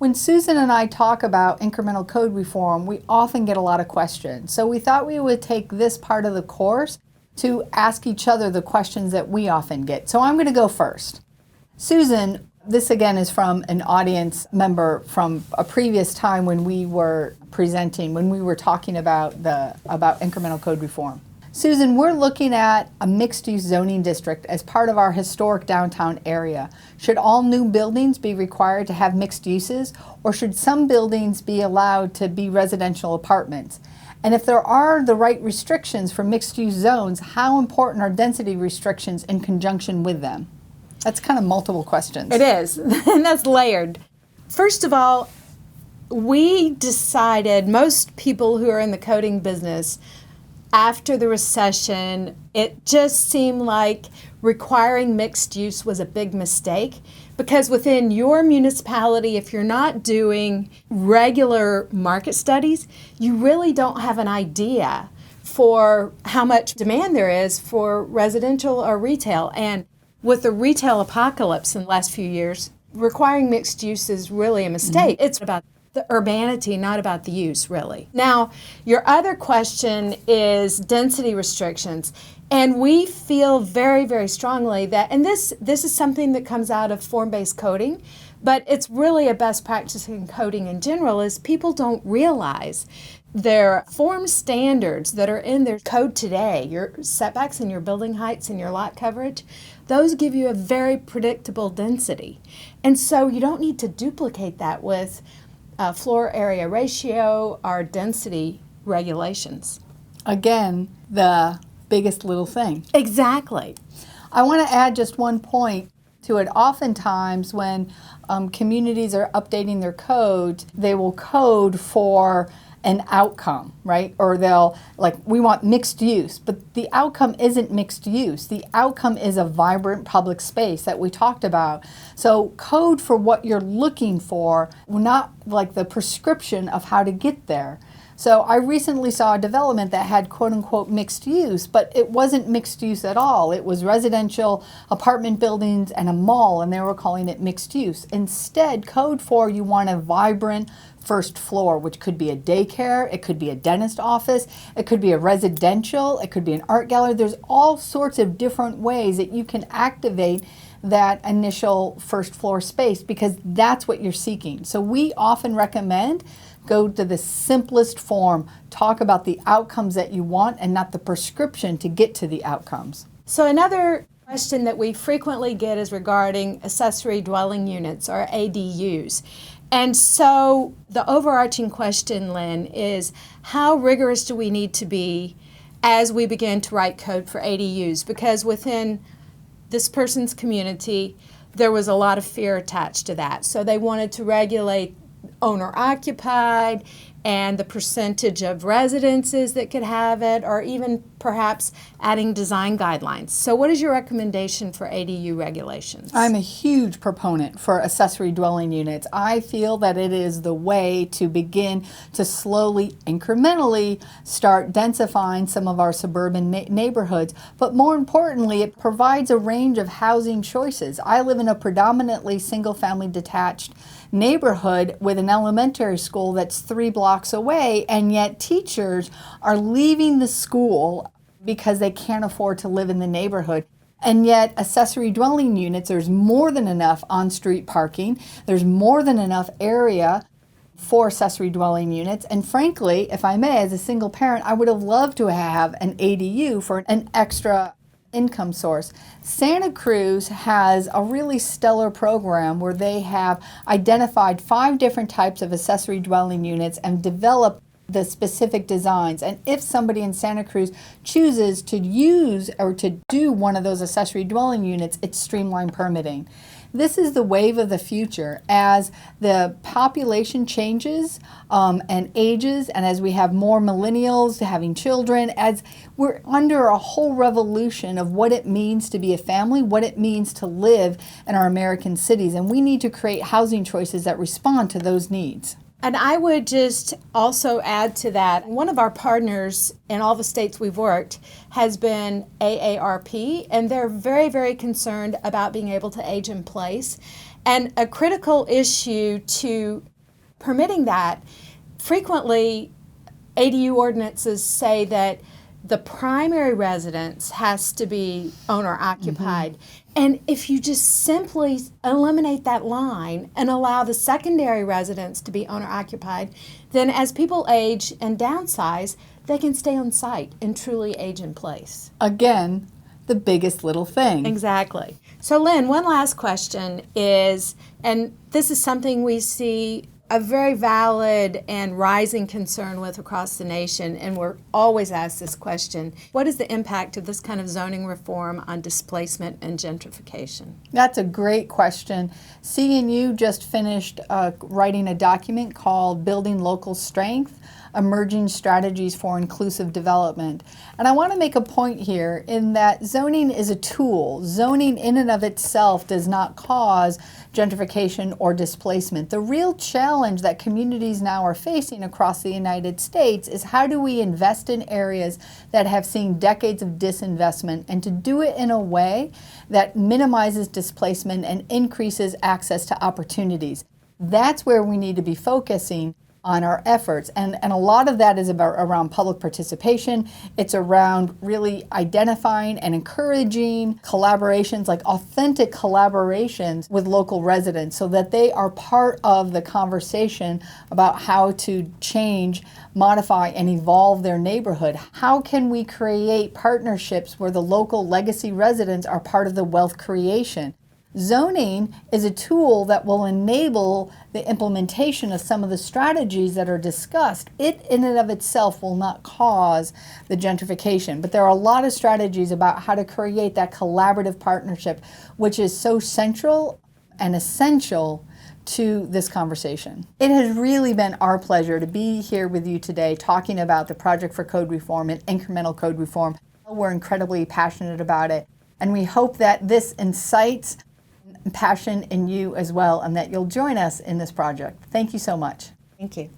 When Susan and I talk about incremental code reform, we often get a lot of questions. So we thought we would take this part of the course to ask each other the questions that we often get. So I'm going to go first. Susan, this again is from an audience member from a previous time when we were presenting, when we were talking about incremental code reform. Susan, we're looking at a mixed-use zoning district as part of our historic downtown area. Should all new buildings be required to have mixed uses, or should some buildings be allowed to be residential apartments? And if there are the right restrictions for mixed-use zones, how important are density restrictions in conjunction with them? That's kind of multiple questions. It is, and that's layered. First of all, we decided, most people who are in the coding business, after the recession, it just seemed like requiring mixed use was a big mistake, because within your municipality, if you're not doing regular market studies, you really don't have an idea for how much demand there is for residential or retail. And with the retail apocalypse in the last few years, requiring mixed use is really a mistake. It's about the urbanity, not about the use, really. Now, your other question is density restrictions. And we feel very, very strongly that, and this is something that comes out of form-based coding, but it's really a best practice in coding in general, is people don't realize their form standards that are in their code today, your setbacks and your building heights and your lot coverage, those give you a very predictable density. And so you don't need to duplicate that with floor area ratio or density regulations. Again, the biggest little thing. Exactly. I want to add just one point to it. Oftentimes when communities are updating their code, they will code for an outcome, right? Or they'll, like, we want mixed use, but the outcome isn't mixed use. The outcome is a vibrant public space that we talked about. So code for what you're looking for, not like the prescription of how to get there. So I recently saw a development that had quote unquote mixed use, but it wasn't mixed use at all. It was residential apartment buildings and a mall, and they were calling it mixed use. Instead, code for you want a vibrant first floor, which could be a daycare, it could be a dentist office, it could be a residential, it could be an art gallery. There's all sorts of different ways that you can activate that initial first floor space, because that's what you're seeking. So we often recommend go to the simplest form, talk about the outcomes that you want and not the prescription to get to the outcomes. So another question that we frequently get is regarding accessory dwelling units, or ADUs. And so the overarching question, Lynn, is how rigorous do we need to be as we begin to write code for ADUs? Because within this person's community, there was a lot of fear attached to that. So they wanted to regulate owner-occupied and the percentage of residences that could have it, or even perhaps adding design guidelines. So what is your recommendation for ADU regulations? I'm a huge proponent for accessory dwelling units. I feel that it is the way to begin to slowly, incrementally start densifying some of our suburban neighborhoods. But more importantly, it provides a range of housing choices. I live in a predominantly single-family detached neighborhood with an elementary school that's 3 blocks away, and yet teachers are leaving the school because they can't afford to live in the neighborhood. And yet accessory dwelling units, there's more than enough on-street parking, there's more than enough area for accessory dwelling units. And frankly, if I may, as a single parent, I would have loved to have an ADU for an extra income source. Santa Cruz has a really stellar program where they have identified 5 different types of accessory dwelling units and developed the specific designs. And if somebody in Santa Cruz chooses to use or to do one of those accessory dwelling units, it's streamlined permitting. This is the wave of the future as the population changes and ages, and as we have more millennials having children, as we're under a whole revolution of what it means to be a family, what it means to live in our American cities, and we need to create housing choices that respond to those needs. And I would just also add to that, one of our partners in all the states we've worked has been AARP, and they're very, very concerned about being able to age in place. And a critical issue to permitting that, frequently ADU ordinances say that the primary residence has to be owner occupied. And if you just simply eliminate that line and allow the secondary residence to be owner occupied, then as people age and downsize, they can stay on site and truly age in place. Again, the biggest little thing. Exactly. So Lynn, one last question is, and this is something we see a very valid and rising concern with across the nation, and we're always asked this question: what is the impact of this kind of zoning reform on displacement and gentrification? That's a great question. CNU just finished writing a document called Building Local Strength, Emerging Strategies for Inclusive Development. And I want to make a point here in that zoning is a tool. Zoning in and of itself does not cause gentrification or displacement. The real challenge that communities now are facing across the United States is how do we invest in areas that have seen decades of disinvestment, and to do it in a way that minimizes displacement and increases access to opportunities. That's where we need to be focusing on our efforts. And a lot of that is around public participation. It's around really identifying and encouraging collaborations, like authentic collaborations with local residents, so that they are part of the conversation about how to change, modify, and evolve their neighborhood. How can we create partnerships where the local legacy residents are part of the wealth creation? Zoning is a tool that will enable the implementation of some of the strategies that are discussed. It in and of itself will not cause the gentrification, but there are a lot of strategies about how to create that collaborative partnership, which is so central and essential to this conversation. It has really been our pleasure to be here with you today talking about the Project for Code Reform and incremental code reform. We're incredibly passionate about it, and we hope that this incites passion in you as well, and that you'll join us in this project. Thank you so much. Thank you.